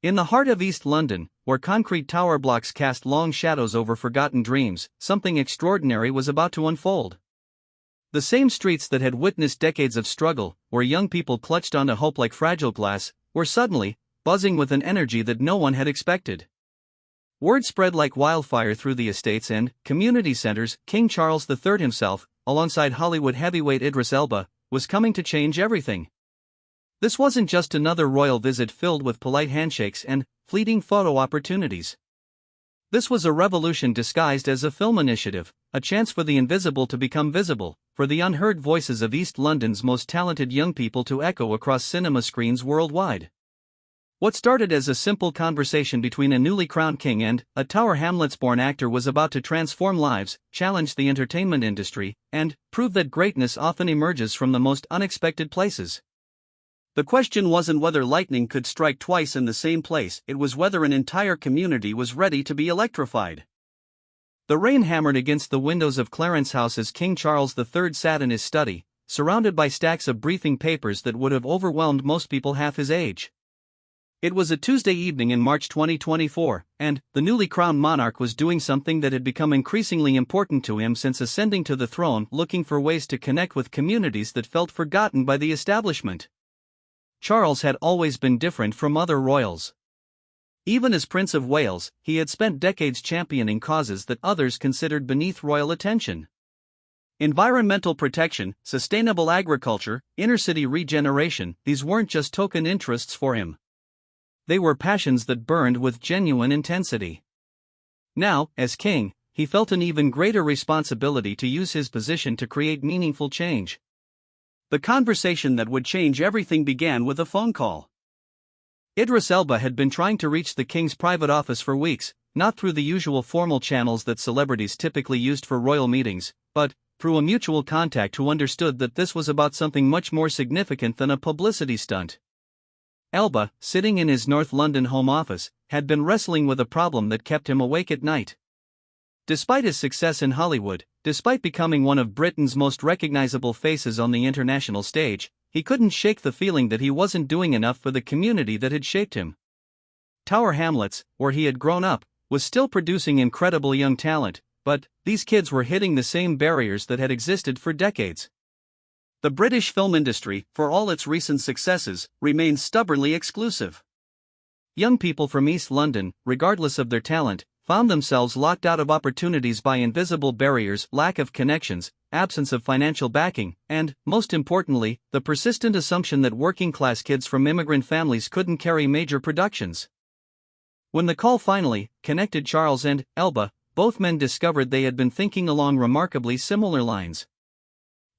In the heart of East London, where concrete tower blocks cast long shadows over forgotten dreams, something extraordinary was about to unfold. The same streets that had witnessed decades of struggle, where young people clutched onto hope like fragile glass, were suddenly buzzing with an energy that no one had expected. Word spread like wildfire through the estates and community centers. King Charles III himself, alongside Hollywood heavyweight Idris Elba, was coming to change everything. This wasn't just another royal visit filled with polite handshakes and fleeting photo opportunities. This was a revolution disguised as a film initiative, a chance for the invisible to become visible, for the unheard voices of East London's most talented young people to echo across cinema screens worldwide. What started as a simple conversation between a newly crowned king and a Tower Hamlets-born actor was about to transform lives, challenge the entertainment industry, and prove that greatness often emerges from the most unexpected places. The question wasn't whether lightning could strike twice in the same place, it was whether an entire community was ready to be electrified. The rain hammered against the windows of Clarence House as King Charles III sat in his study, surrounded by stacks of briefing papers that would have overwhelmed most people half his age. It was a Tuesday evening in March 2024, and the newly crowned monarch was doing something that had become increasingly important to him since ascending to the throne, looking for ways to connect with communities that felt forgotten by the establishment. Charles had always been different from other royals. Even as Prince of Wales, he had spent decades championing causes that others considered beneath royal attention. Environmental protection, sustainable agriculture, inner-city regeneration, these weren't just token interests for him. They were passions that burned with genuine intensity. Now, as king, he felt an even greater responsibility to use his position to create meaningful change. The conversation that would change everything began with a phone call. Idris Elba had been trying to reach the king's private office for weeks, not through the usual formal channels that celebrities typically used for royal meetings, but through a mutual contact who understood that this was about something much more significant than a publicity stunt. Elba, sitting in his North London home office, had been wrestling with a problem that kept him awake at night. Despite his success in Hollywood, despite becoming one of Britain's most recognizable faces on the international stage, he couldn't shake the feeling that he wasn't doing enough for the community that had shaped him. Tower Hamlets, where he had grown up, was still producing incredible young talent, but these kids were hitting the same barriers that had existed for decades. The British film industry, for all its recent successes, remains stubbornly exclusive. Young people from East London, regardless of their talent, found themselves locked out of opportunities by invisible barriers, lack of connections, absence of financial backing, and, most importantly, the persistent assumption that working-class kids from immigrant families couldn't carry major productions. When the call finally connected Charles and Elba, both men discovered they had been thinking along remarkably similar lines.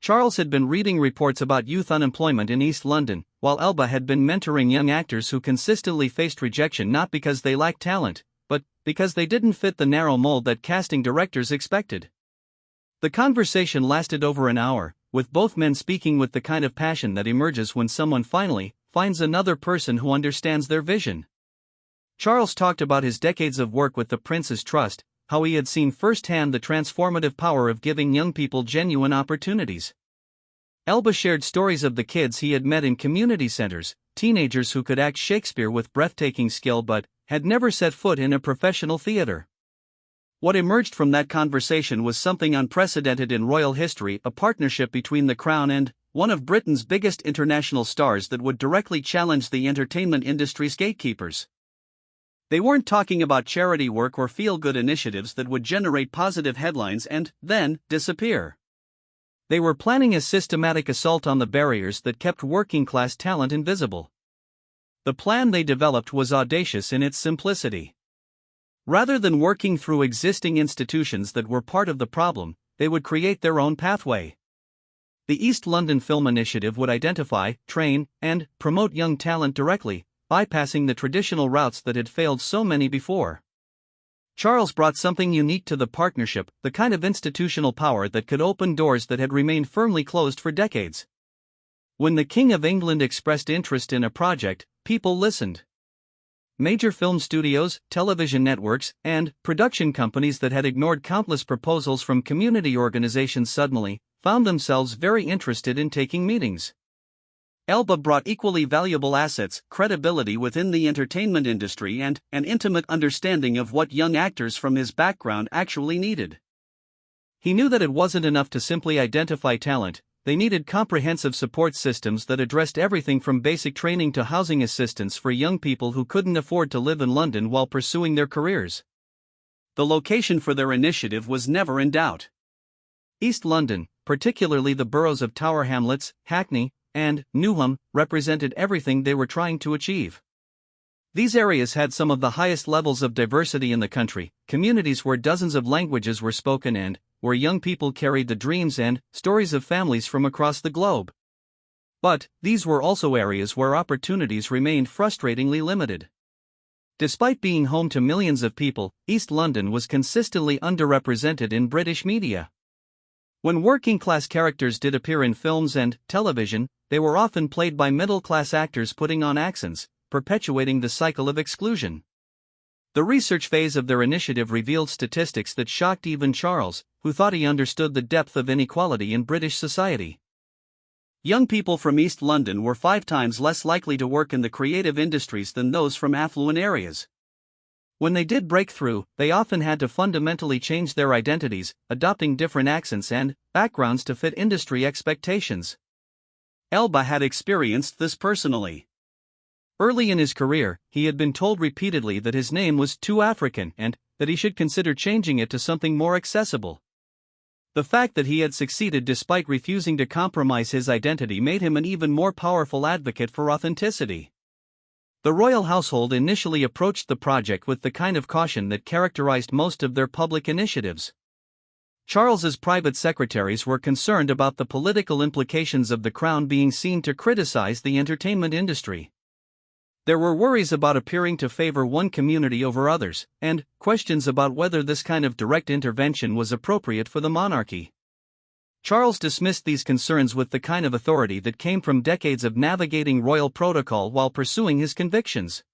Charles had been reading reports about youth unemployment in East London, while Elba had been mentoring young actors who consistently faced rejection not because they lacked talent, but because they didn't fit the narrow mold that casting directors expected. The conversation lasted over an hour, with both men speaking with the kind of passion that emerges when someone finally finds another person who understands their vision. Charles talked about his decades of work with the Prince's Trust, how he had seen firsthand the transformative power of giving young people genuine opportunities. Elba shared stories of the kids he had met in community centers, teenagers who could act Shakespeare with breathtaking skill but had never set foot in a professional theater. What emerged from that conversation was something unprecedented in royal history, a partnership between the Crown and one of Britain's biggest international stars that would directly challenge the entertainment industry's gatekeepers. They weren't talking about charity work or feel-good initiatives that would generate positive headlines and then disappear. They were planning a systematic assault on the barriers that kept working-class talent invisible. The plan they developed was audacious in its simplicity. Rather than working through existing institutions that were part of the problem, they would create their own pathway. The East London Film Initiative would identify, train, and promote young talent directly, bypassing the traditional routes that had failed so many before. Charles brought something unique to the partnership, the kind of institutional power that could open doors that had remained firmly closed for decades. When the King of England expressed interest in a project, people listened. Major film studios, television networks, and production companies that had ignored countless proposals from community organizations suddenly found themselves very interested in taking meetings. Elba brought equally valuable assets, credibility within the entertainment industry, and an intimate understanding of what young actors from his background actually needed. He knew that it wasn't enough to simply identify talent. They needed comprehensive support systems that addressed everything from basic training to housing assistance for young people who couldn't afford to live in London while pursuing their careers. The location for their initiative was never in doubt. East London, particularly the boroughs of Tower Hamlets, Hackney, and Newham, represented everything they were trying to achieve. These areas had some of the highest levels of diversity in the country, communities where dozens of languages were spoken and where young people carried the dreams and stories of families from across the globe. But these were also areas where opportunities remained frustratingly limited. Despite being home to millions of people, East London was consistently underrepresented in British media. When working-class characters did appear in films and television, they were often played by middle-class actors putting on accents, perpetuating the cycle of exclusion. The research phase of their initiative revealed statistics that shocked even Charles, who thought he understood the depth of inequality in British society. Young people from East London were 5 times less likely to work in the creative industries than those from affluent areas. When they did break through, they often had to fundamentally change their identities, adopting different accents and backgrounds to fit industry expectations. Elba had experienced this personally. Early in his career, he had been told repeatedly that his name was too African and that he should consider changing it to something more accessible. The fact that he had succeeded despite refusing to compromise his identity made him an even more powerful advocate for authenticity. The royal household initially approached the project with the kind of caution that characterized most of their public initiatives. Charles's private secretaries were concerned about the political implications of the crown being seen to criticize the entertainment industry. There were worries about appearing to favor one community over others, and questions about whether this kind of direct intervention was appropriate for the monarchy. Charles dismissed these concerns with the kind of authority that came from decades of navigating royal protocol while pursuing his convictions.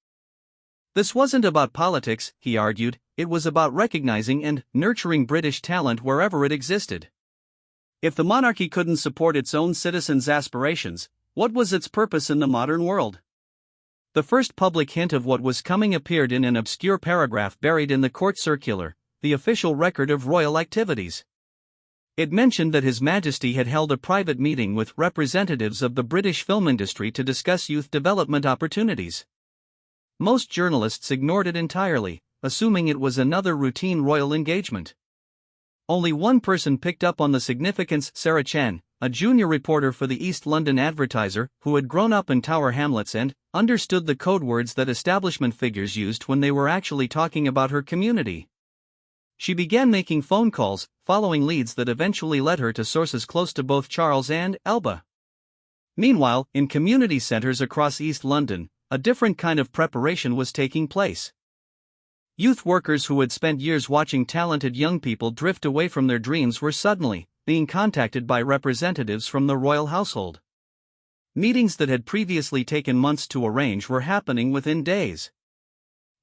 This wasn't about politics, he argued, it was about recognizing and nurturing British talent wherever it existed. If the monarchy couldn't support its own citizens' aspirations, what was its purpose in the modern world? The first public hint of what was coming appeared in an obscure paragraph buried in the court circular, the official record of royal activities. It mentioned that His Majesty had held a private meeting with representatives of the British film industry to discuss youth development opportunities. Most journalists ignored it entirely, assuming it was another routine royal engagement. Only one person picked up on the significance: Sarah Chen, a junior reporter for the East London Advertiser, who had grown up in Tower Hamlets and understood the code words that establishment figures used when they were actually talking about her community. She began making phone calls, following leads that eventually led her to sources close to both Charles and Elba. Meanwhile, in community centres across East London, a different kind of preparation was taking place. Youth workers who had spent years watching talented young people drift away from their dreams were suddenly being contacted by representatives from the royal household. Meetings that had previously taken months to arrange were happening within days.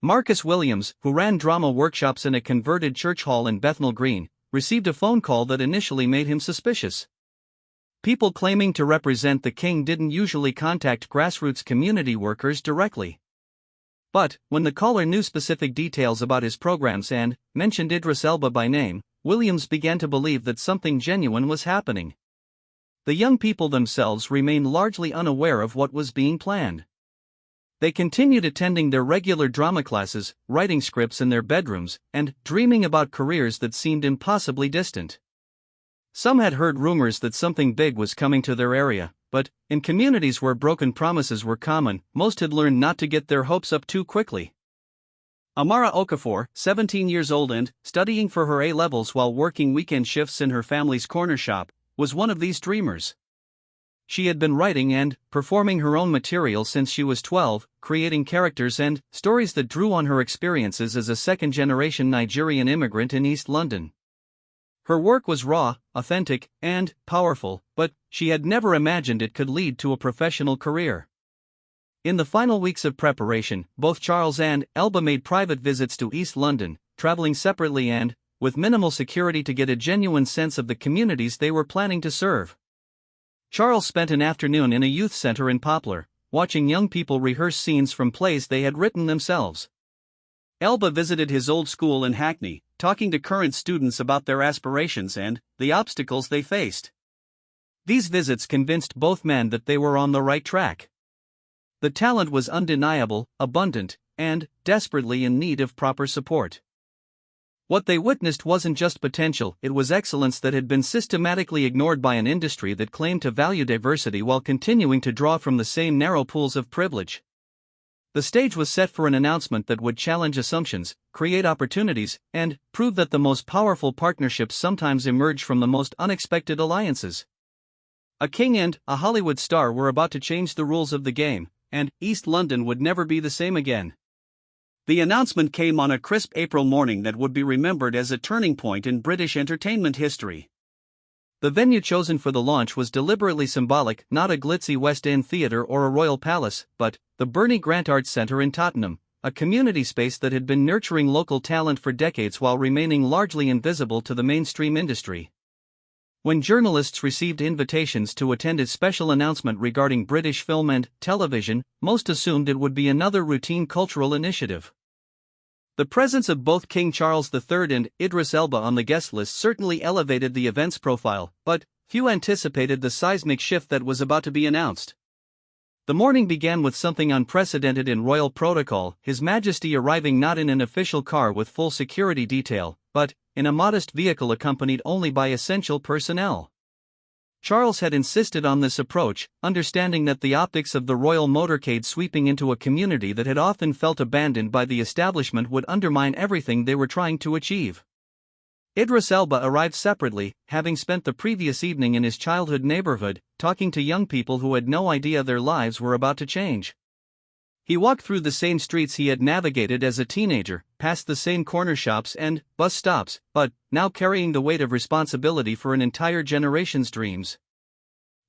Marcus Williams, who ran drama workshops in a converted church hall in Bethnal Green, received a phone call that initially made him suspicious. People claiming to represent the king didn't usually contact grassroots community workers directly. But, when the caller knew specific details about his programs and mentioned Idris Elba by name, Williams began to believe that something genuine was happening. The young people themselves remained largely unaware of what was being planned. They continued attending their regular drama classes, writing scripts in their bedrooms, and dreaming about careers that seemed impossibly distant. Some had heard rumors that something big was coming to their area, but, in communities where broken promises were common, most had learned not to get their hopes up too quickly. Amara Okafor, 17 years old and studying for her A-levels while working weekend shifts in her family's corner shop, was one of these dreamers. She had been writing and performing her own material since she was 12, creating characters and stories that drew on her experiences as a second-generation Nigerian immigrant in East London. Her work was raw, authentic, and powerful, but she had never imagined it could lead to a professional career. In the final weeks of preparation, both Charles and Elba made private visits to East London, traveling separately and with minimal security to get a genuine sense of the communities they were planning to serve. Charles spent an afternoon in a youth center in Poplar, watching young people rehearse scenes from plays they had written themselves. Elba visited his old school in Hackney, talking to current students about their aspirations and the obstacles they faced. These visits convinced both men that they were on the right track. The talent was undeniable, abundant, and desperately in need of proper support. What they witnessed wasn't just potential, it was excellence that had been systematically ignored by an industry that claimed to value diversity while continuing to draw from the same narrow pools of privilege. The stage was set for an announcement that would challenge assumptions, create opportunities, and prove that the most powerful partnerships sometimes emerge from the most unexpected alliances. A king and a Hollywood star were about to change the rules of the game, and East London would never be the same again. The announcement came on a crisp April morning that would be remembered as a turning point in British entertainment history. The venue chosen for the launch was deliberately symbolic, not a glitzy West End theatre or a royal palace, but the Bernie Grant Arts Centre in Tottenham, a community space that had been nurturing local talent for decades while remaining largely invisible to the mainstream industry. When journalists received invitations to attend a special announcement regarding British film and television, most assumed it would be another routine cultural initiative. The presence of both King Charles III and Idris Elba on the guest list certainly elevated the event's profile, but few anticipated the seismic shift that was about to be announced. The morning began with something unprecedented in royal protocol, His Majesty arriving not in an official car with full security detail, but in a modest vehicle accompanied only by essential personnel. Charles had insisted on this approach, understanding that the optics of the royal motorcade sweeping into a community that had often felt abandoned by the establishment would undermine everything they were trying to achieve. Idris Elba arrived separately, having spent the previous evening in his childhood neighborhood, talking to young people who had no idea their lives were about to change. He walked through the same streets he had navigated as a teenager, past the same corner shops and bus stops, but now carrying the weight of responsibility for an entire generation's dreams.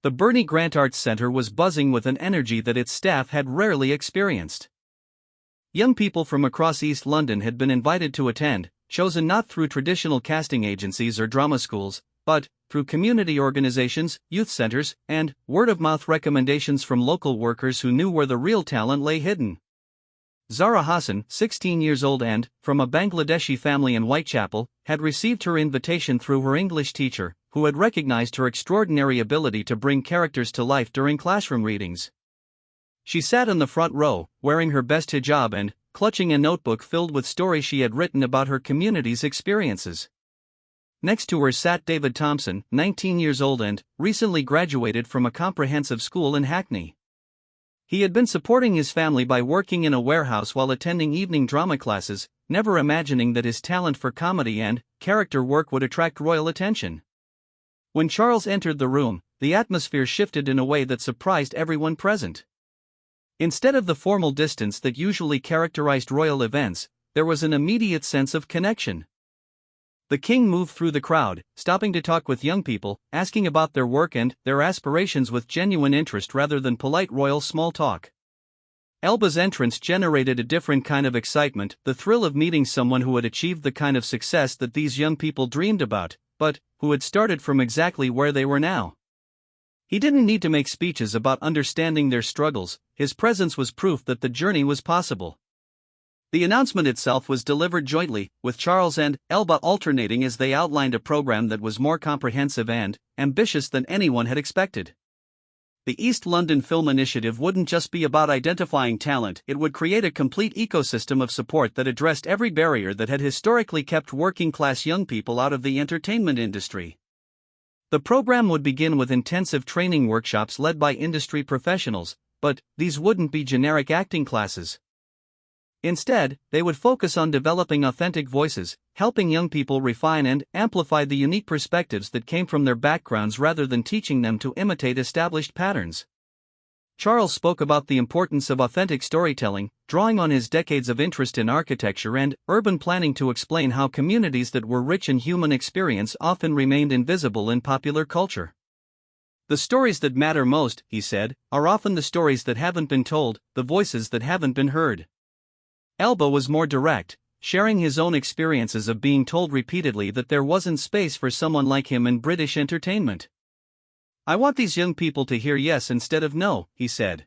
The Bernie Grant Arts Centre was buzzing with an energy that its staff had rarely experienced. Young people from across East London had been invited to attend, chosen not through traditional casting agencies or drama schools, but through community organizations, youth centers, and word-of-mouth recommendations from local workers who knew where the real talent lay hidden. Zara Hassan, 16 years old and, from a Bangladeshi family in Whitechapel, had received her invitation through her English teacher, who had recognized her extraordinary ability to bring characters to life during classroom readings. She sat in the front row, wearing her best hijab and clutching a notebook filled with stories she had written about her community's experiences. Next to her sat David Thompson, 19 years old and recently graduated from a comprehensive school in Hackney. He had been supporting his family by working in a warehouse while attending evening drama classes, never imagining that his talent for comedy and character work would attract royal attention. When Charles entered the room, the atmosphere shifted in a way that surprised everyone present. Instead of the formal distance that usually characterized royal events, there was an immediate sense of connection. The king moved through the crowd, stopping to talk with young people, asking about their work and their aspirations with genuine interest rather than polite royal small talk. Elba's entrance generated a different kind of excitement, the thrill of meeting someone who had achieved the kind of success that these young people dreamed about, but who had started from exactly where they were now. He didn't need to make speeches about understanding their struggles, his presence was proof that the journey was possible. The announcement itself was delivered jointly, with Charles and Elba alternating as they outlined a program that was more comprehensive and ambitious than anyone had expected. The East London Film Initiative wouldn't just be about identifying talent, it would create a complete ecosystem of support that addressed every barrier that had historically kept working-class young people out of the entertainment industry. The program would begin with intensive training workshops led by industry professionals, but these wouldn't be generic acting classes. Instead, they would focus on developing authentic voices, helping young people refine and amplify the unique perspectives that came from their backgrounds rather than teaching them to imitate established patterns. Charles spoke about the importance of authentic storytelling, drawing on his decades of interest in architecture and urban planning to explain how communities that were rich in human experience often remained invisible in popular culture. The stories that matter most, he said, are often the stories that haven't been told, the voices that haven't been heard. Elba was more direct, sharing his own experiences of being told repeatedly that there wasn't space for someone like him in British entertainment. "I want these young people to hear yes instead of no," he said.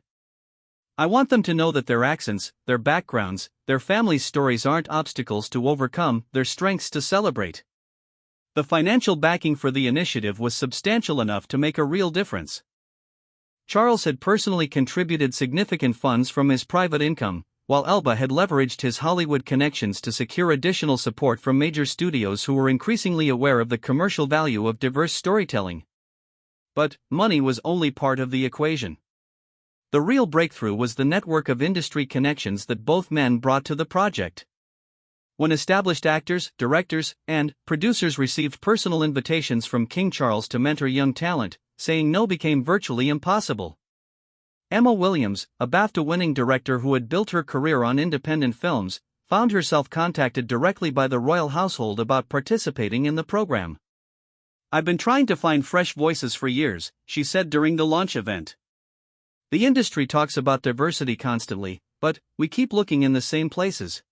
"I want them to know that their accents, their backgrounds, their families' stories aren't obstacles to overcome, they're strengths to celebrate." The financial backing for the initiative was substantial enough to make a real difference. Charles had personally contributed significant funds from his private income, while Elba had leveraged his Hollywood connections to secure additional support from major studios who were increasingly aware of the commercial value of diverse storytelling. But money was only part of the equation. The real breakthrough was the network of industry connections that both men brought to the project. When established actors, directors, and producers received personal invitations from King Charles to mentor young talent, saying no became virtually impossible. Emma Williams, a BAFTA-winning director who had built her career on independent films, found herself contacted directly by the royal household about participating in the program. "I've been trying to find fresh voices for years," she said during the launch event. "The industry talks about diversity constantly, but we keep looking in the same places.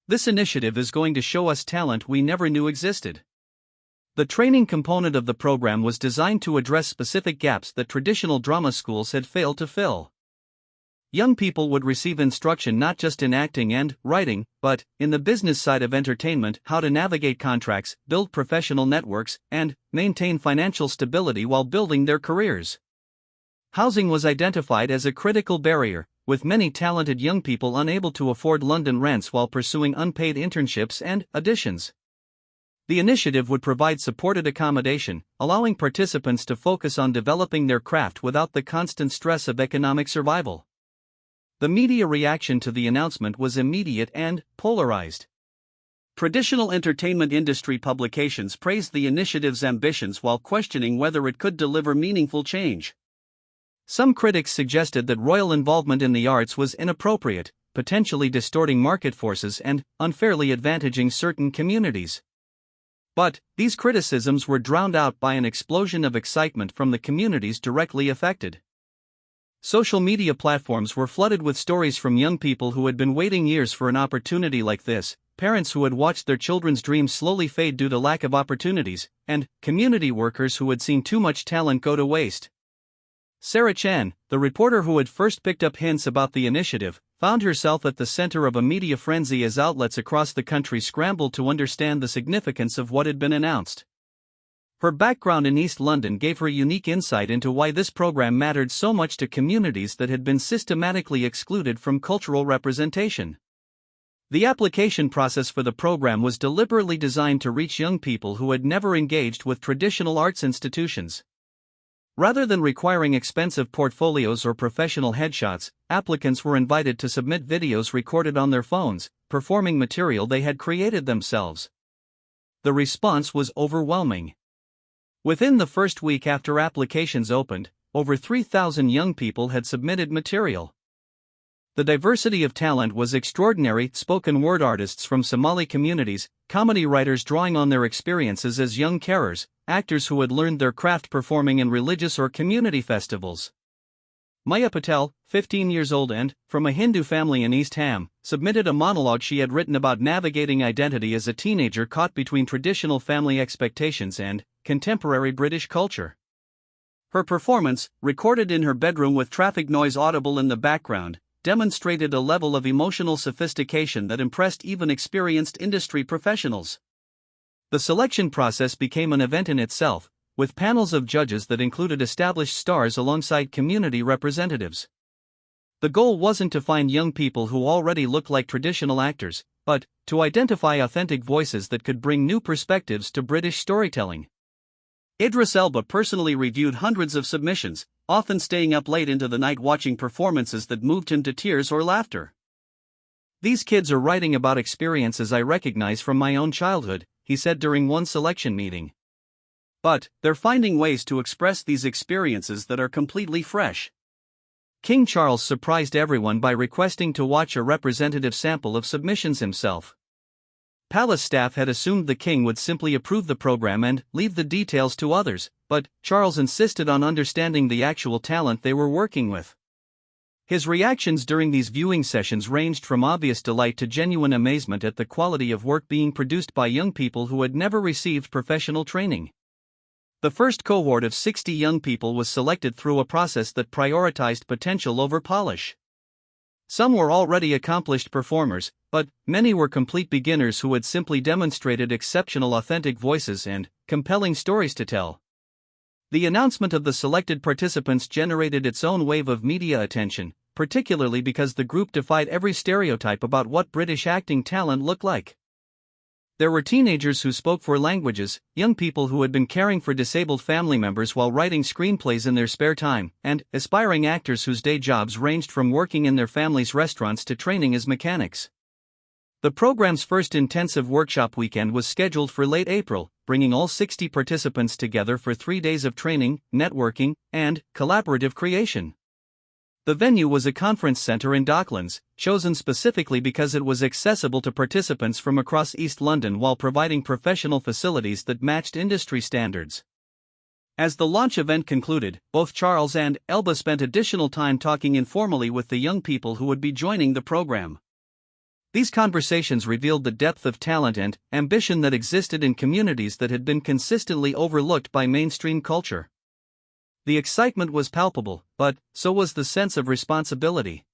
This initiative is going to show us talent we never knew existed." The training component of the program was designed to address specific gaps that traditional drama schools had failed to fill. Young people would receive instruction not just in acting and writing, but in the business side of entertainment, how to navigate contracts, build professional networks, and maintain financial stability while building their careers. Housing was identified as a critical barrier, with many talented young people unable to afford London rents while pursuing unpaid internships and auditions. The initiative would provide supported accommodation, allowing participants to focus on developing their craft without the constant stress of economic survival. The media reaction to the announcement was immediate and polarized. Traditional entertainment industry publications praised the initiative's ambitions while questioning whether it could deliver meaningful change. Some critics suggested that royal involvement in the arts was inappropriate, potentially distorting market forces and unfairly advantaging certain communities. But these criticisms were drowned out by an explosion of excitement from the communities directly affected. Social media platforms were flooded with stories from young people who had been waiting years for an opportunity like this, parents who had watched their children's dreams slowly fade due to lack of opportunities, and community workers who had seen too much talent go to waste. Sarah Chan, the reporter who had first picked up hints about the initiative, found herself at the center of a media frenzy as outlets across the country scrambled to understand the significance of what had been announced. Her background in East London gave her unique insight into why this program mattered so much to communities that had been systematically excluded from cultural representation. The application process for the program was deliberately designed to reach young people who had never engaged with traditional arts institutions. Rather than requiring expensive portfolios or professional headshots, applicants were invited to submit videos recorded on their phones, performing material they had created themselves. The response was overwhelming. Within the first week after applications opened, over 3,000 young people had submitted material. The diversity of talent was extraordinary: spoken word artists from Somali communities, comedy writers drawing on their experiences as young carers, actors who had learned their craft performing in religious or community festivals. Maya Patel, 15 years old and from a Hindu family in East Ham, submitted a monologue she had written about navigating identity as a teenager caught between traditional family expectations and contemporary British culture. Her performance, recorded in her bedroom with traffic noise audible in the background, demonstrated a level of emotional sophistication that impressed even experienced industry professionals. The selection process became an event in itself, with panels of judges that included established stars alongside community representatives. The goal wasn't to find young people who already looked like traditional actors, but to identify authentic voices that could bring new perspectives to British storytelling. Idris Elba personally reviewed hundreds of submissions, often staying up late into the night watching performances that moved him to tears or laughter. "These kids are writing about experiences I recognize from my own childhood," he said during one selection meeting. "But they're finding ways to express these experiences that are completely fresh." King Charles surprised everyone by requesting to watch a representative sample of submissions himself. Palace staff had assumed the king would simply approve the program and leave the details to others, but Charles insisted on understanding the actual talent they were working with. His reactions during these viewing sessions ranged from obvious delight to genuine amazement at the quality of work being produced by young people who had never received professional training. The first cohort of 60 young people was selected through a process that prioritized potential over polish. Some were already accomplished performers, but many were complete beginners who had simply demonstrated exceptional authentic voices and compelling stories to tell. The announcement of the selected participants generated its own wave of media attention, particularly because the group defied every stereotype about what British acting talent looked like. There were teenagers who spoke 4 languages, young people who had been caring for disabled family members while writing screenplays in their spare time, and aspiring actors whose day jobs ranged from working in their families' restaurants to training as mechanics. The program's first intensive workshop weekend was scheduled for late April, bringing all 60 participants together for 3 days of training, networking, and collaborative creation. The venue was a conference center in Docklands, chosen specifically because it was accessible to participants from across East London while providing professional facilities that matched industry standards. As the launch event concluded, both Charles and Elba spent additional time talking informally with the young people who would be joining the program. These conversations revealed the depth of talent and ambition that existed in communities that had been consistently overlooked by mainstream culture. The excitement was palpable, but so was the sense of responsibility.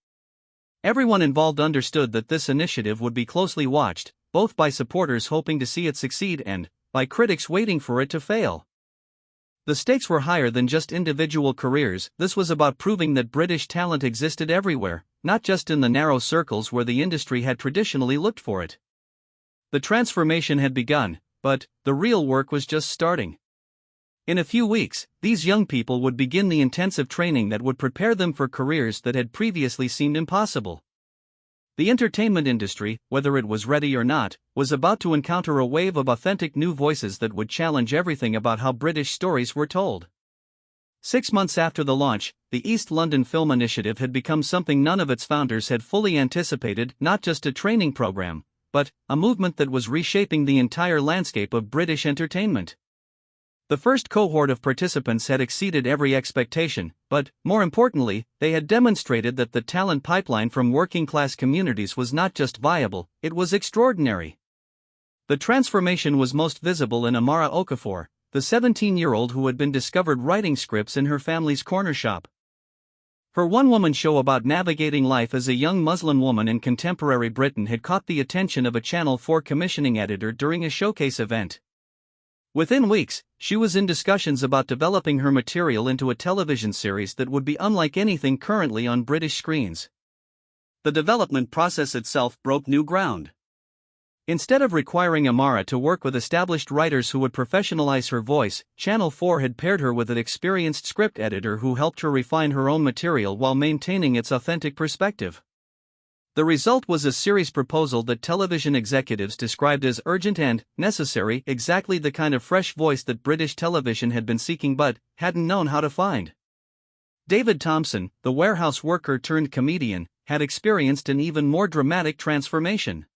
Everyone involved understood that this initiative would be closely watched, both by supporters hoping to see it succeed and by critics waiting for it to fail. The stakes were higher than just individual careers. This was about proving that British talent existed everywhere, not just in the narrow circles where the industry had traditionally looked for it. The transformation had begun, but the real work was just starting. In a few weeks, these young people would begin the intensive training that would prepare them for careers that had previously seemed impossible. The entertainment industry, whether it was ready or not, was about to encounter a wave of authentic new voices that would challenge everything about how British stories were told. 6 months after the launch, the East London Film Initiative had become something none of its founders had fully anticipated, not just a training program, but a movement that was reshaping the entire landscape of British entertainment. The first cohort of participants had exceeded every expectation, but, more importantly, they had demonstrated that the talent pipeline from working-class communities was not just viable, it was extraordinary. The transformation was most visible in Amara Okafor, the 17-year-old who had been discovered writing scripts in her family's corner shop. Her one-woman show about navigating life as a young Muslim woman in contemporary Britain had caught the attention of a Channel 4 commissioning editor during a showcase event. Within weeks, she was in discussions about developing her material into a television series that would be unlike anything currently on British screens. The development process itself broke new ground. Instead of requiring Amara to work with established writers who would professionalize her voice, Channel 4 had paired her with an experienced script editor who helped her refine her own material while maintaining its authentic perspective. The result was a series proposal that television executives described as urgent and necessary, exactly the kind of fresh voice that British television had been seeking but hadn't known how to find. David Thompson, the warehouse worker turned comedian, had experienced an even more dramatic transformation.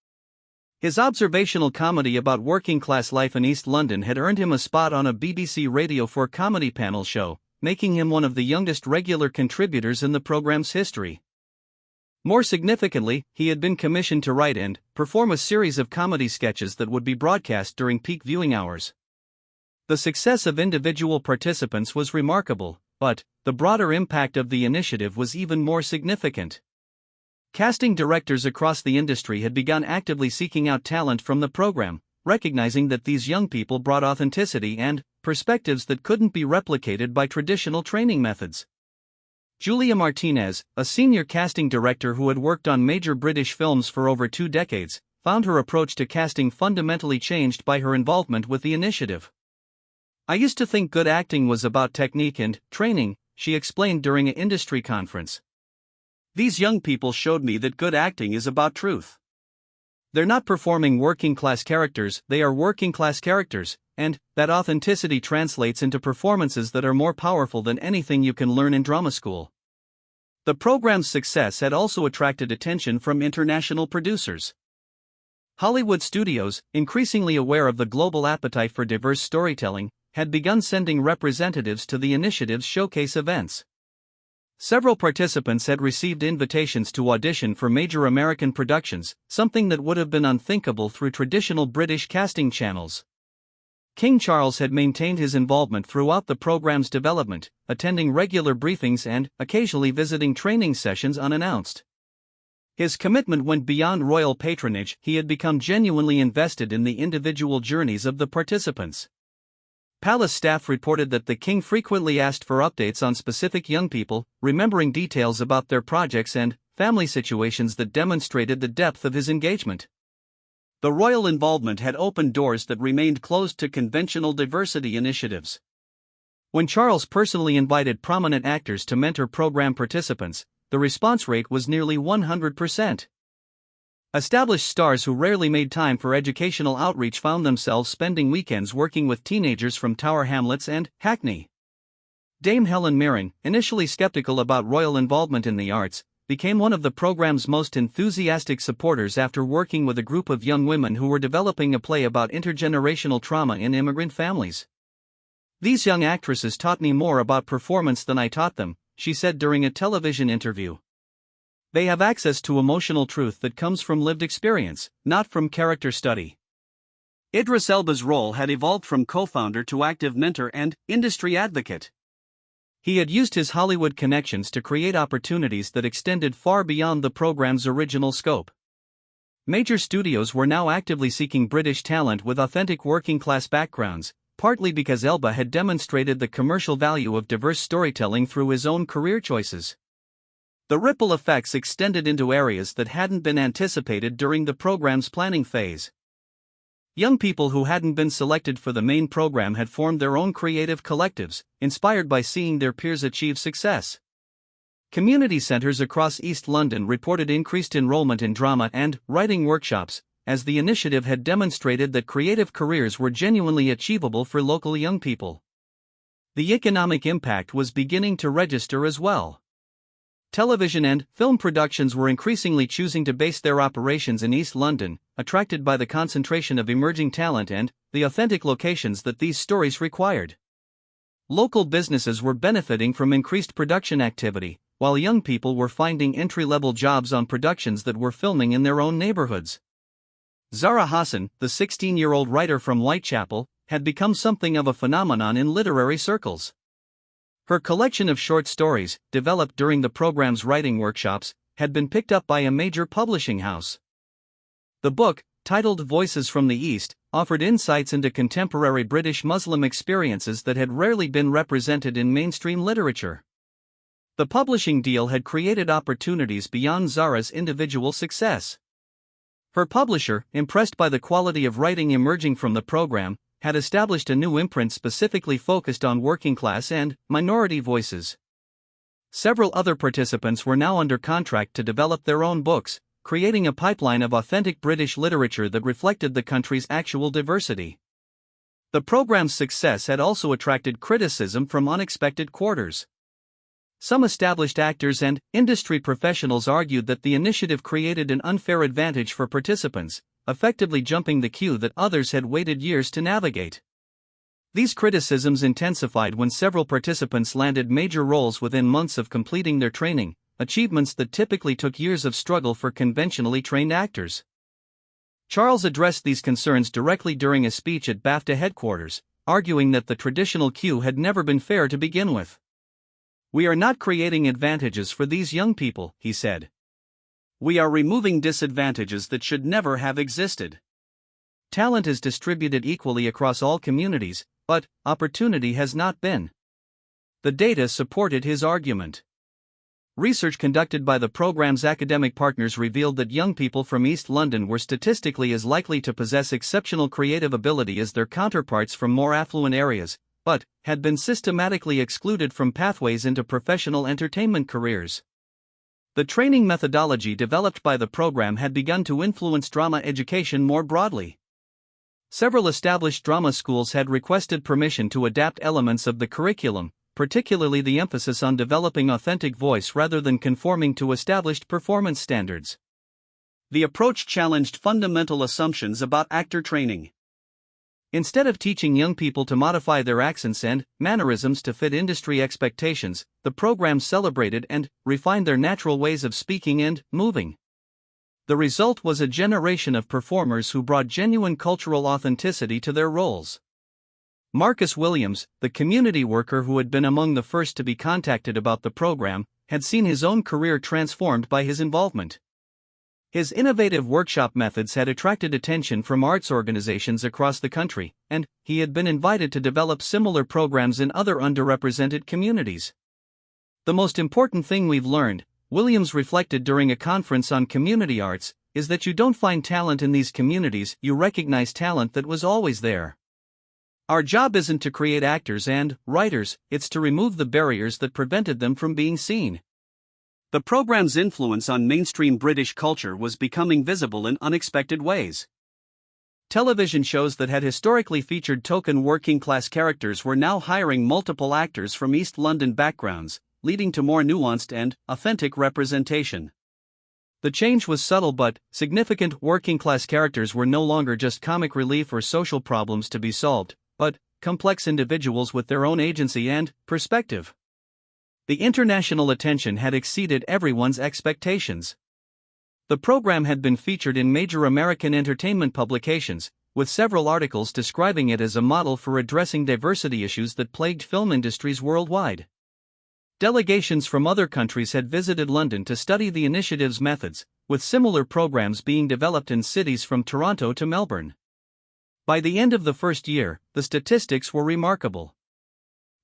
His observational comedy about working-class life in East London had earned him a spot on a BBC Radio 4 comedy panel show, making him one of the youngest regular contributors in the program's history. More significantly, he had been commissioned to write and perform a series of comedy sketches that would be broadcast during peak viewing hours. The success of individual participants was remarkable, but the broader impact of the initiative was even more significant. Casting directors across the industry had begun actively seeking out talent from the program, recognizing that these young people brought authenticity and perspectives that couldn't be replicated by traditional training methods. Julia Martinez, a senior casting director who had worked on major British films for over 2 decades, found her approach to casting fundamentally changed by her involvement with the initiative. "I used to think good acting was about technique and training," she explained during an industry conference. "These young people showed me that good acting is about truth. They're not performing working-class characters, they are working-class characters, and that authenticity translates into performances that are more powerful than anything you can learn in drama school." The program's success had also attracted attention from international producers. Hollywood studios, increasingly aware of the global appetite for diverse storytelling, had begun sending representatives to the initiative's showcase events. Several participants had received invitations to audition for major American productions, something that would have been unthinkable through traditional British casting channels. King Charles had maintained his involvement throughout the program's development, attending regular briefings and occasionally visiting training sessions unannounced. His commitment went beyond royal patronage. He had become genuinely invested in the individual journeys of the participants. Palace staff reported that the king frequently asked for updates on specific young people, remembering details about their projects and family situations that demonstrated the depth of his engagement. The royal involvement had opened doors that remained closed to conventional diversity initiatives. When Charles personally invited prominent actors to mentor program participants, the response rate was nearly 100%. Established stars who rarely made time for educational outreach found themselves spending weekends working with teenagers from Tower Hamlets and Hackney. Dame Helen Mirren, initially skeptical about royal involvement in the arts, became one of the program's most enthusiastic supporters after working with a group of young women who were developing a play about intergenerational trauma in immigrant families. "These young actresses taught me more about performance than I taught them," she said during a television interview. "They have access to emotional truth that comes from lived experience, not from character study." Idris Elba's role had evolved from co-founder to active mentor and industry advocate. He had used his Hollywood connections to create opportunities that extended far beyond the program's original scope. Major studios were now actively seeking British talent with authentic working-class backgrounds, partly because Elba had demonstrated the commercial value of diverse storytelling through his own career choices. The ripple effects extended into areas that hadn't been anticipated during the program's planning phase. Young people who hadn't been selected for the main program had formed their own creative collectives, inspired by seeing their peers achieve success. Community centers across East London reported increased enrollment in drama and writing workshops, as the initiative had demonstrated that creative careers were genuinely achievable for local young people. The economic impact was beginning to register as well. Television and film productions were increasingly choosing to base their operations in East London, attracted by the concentration of emerging talent and the authentic locations that these stories required. Local businesses were benefiting from increased production activity, while young people were finding entry-level jobs on productions that were filming in their own neighborhoods. Zara Hassan, the 16-year-old writer from Whitechapel, had become something of a phenomenon in literary circles. Her collection of short stories, developed during the program's writing workshops, had been picked up by a major publishing house. The book, titled Voices from the East, offered insights into contemporary British Muslim experiences that had rarely been represented in mainstream literature. The publishing deal had created opportunities beyond Zara's individual success. Her publisher, impressed by the quality of writing emerging from the program, had established a new imprint specifically focused on working-class and minority voices. Several other participants were now under contract to develop their own books, creating a pipeline of authentic British literature that reflected the country's actual diversity. The program's success had also attracted criticism from unexpected quarters. Some established actors and industry professionals argued that the initiative created an unfair advantage for participants, effectively jumping the queue that others had waited years to navigate. These criticisms intensified when several participants landed major roles within months of completing their training, achievements that typically took years of struggle for conventionally trained actors. Charles addressed these concerns directly during a speech at BAFTA headquarters, arguing that the traditional queue had never been fair to begin with. "We are not creating advantages for these young people," he said. "We are removing disadvantages that should never have existed. Talent is distributed equally across all communities, but opportunity has not been." The data supported his argument. Research conducted by the program's academic partners revealed that young people from East London were statistically as likely to possess exceptional creative ability as their counterparts from more affluent areas, but had been systematically excluded from pathways into professional entertainment careers. The training methodology developed by the program had begun to influence drama education more broadly. Several established drama schools had requested permission to adapt elements of the curriculum, particularly the emphasis on developing authentic voice rather than conforming to established performance standards. The approach challenged fundamental assumptions about actor training. Instead of teaching young people to modify their accents and mannerisms to fit industry expectations, the program celebrated and refined their natural ways of speaking and moving. The result was a generation of performers who brought genuine cultural authenticity to their roles. Marcus Williams, the community worker who had been among the first to be contacted about the program, had seen his own career transformed by his involvement. His innovative workshop methods had attracted attention from arts organizations across the country, and he had been invited to develop similar programs in other underrepresented communities. The most important thing we've learned, Williams reflected during a conference on community arts, is that you don't find talent in these communities, you recognize talent that was always there. Our job isn't to create actors and writers, it's to remove the barriers that prevented them from being seen. The program's influence on mainstream British culture was becoming visible in unexpected ways. Television shows that had historically featured token working-class characters were now hiring multiple actors from East London backgrounds, leading to more nuanced and authentic representation. The change was subtle but significant. Working-class characters were no longer just comic relief or social problems to be solved, but complex individuals with their own agency and perspective. The international attention had exceeded everyone's expectations. The program had been featured in major American entertainment publications, with several articles describing it as a model for addressing diversity issues that plagued film industries worldwide. Delegations from other countries had visited London to study the initiative's methods, with similar programs being developed in cities from Toronto to Melbourne. By the end of the first year, the statistics were remarkable.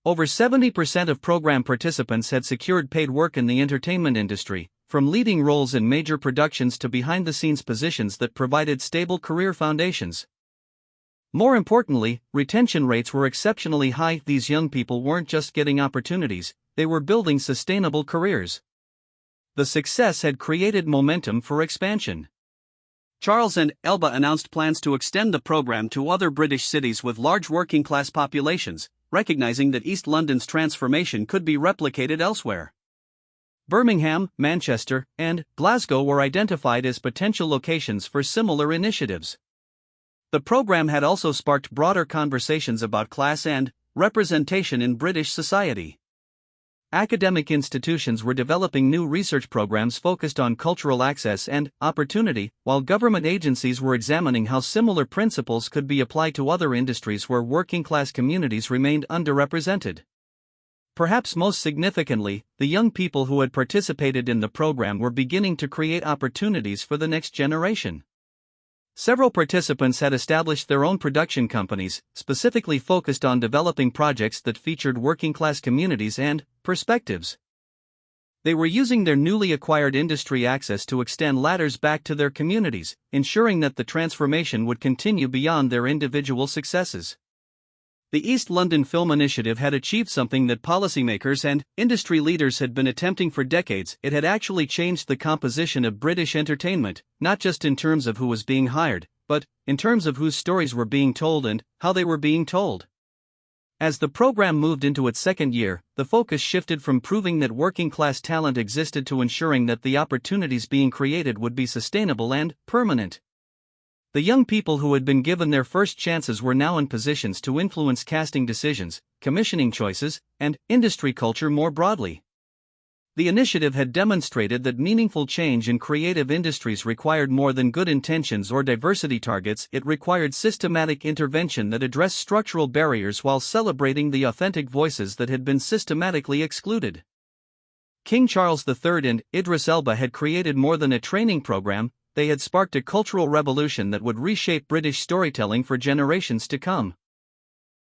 Over 70% of program participants had secured paid work in the entertainment industry, from leading roles in major productions to behind-the-scenes positions that provided stable career foundations. More importantly, retention rates were exceptionally high. These young people weren't just getting opportunities, they were building sustainable careers. The success had created momentum for expansion. Charles and Elba announced plans to extend the program to other British cities with large working-class populations, recognizing that East London's transformation could be replicated elsewhere. Birmingham, Manchester, and Glasgow were identified as potential locations for similar initiatives. The program had also sparked broader conversations about class and representation in British society. Academic institutions were developing new research programs focused on cultural access and opportunity, while government agencies were examining how similar principles could be applied to other industries where working-class communities remained underrepresented. Perhaps most significantly, the young people who had participated in the program were beginning to create opportunities for the next generation. Several participants had established their own production companies, specifically focused on developing projects that featured working-class communities and perspectives. They were using their newly acquired industry access to extend ladders back to their communities, ensuring that the transformation would continue beyond their individual successes. The East London Film Initiative had achieved something that policymakers and industry leaders had been attempting for decades. It had actually changed the composition of British entertainment, not just in terms of who was being hired, but in terms of whose stories were being told and how they were being told. As the program moved into its second year, the focus shifted from proving that working-class talent existed to ensuring that the opportunities being created would be sustainable and permanent. The young people who had been given their first chances were now in positions to influence casting decisions, commissioning choices, and industry culture more broadly. The initiative had demonstrated that meaningful change in creative industries required more than good intentions or diversity targets. It required systematic intervention that addressed structural barriers while celebrating the authentic voices that had been systematically excluded. King Charles III and Idris Elba had created more than a training program. They had sparked a cultural revolution that would reshape British storytelling for generations to come.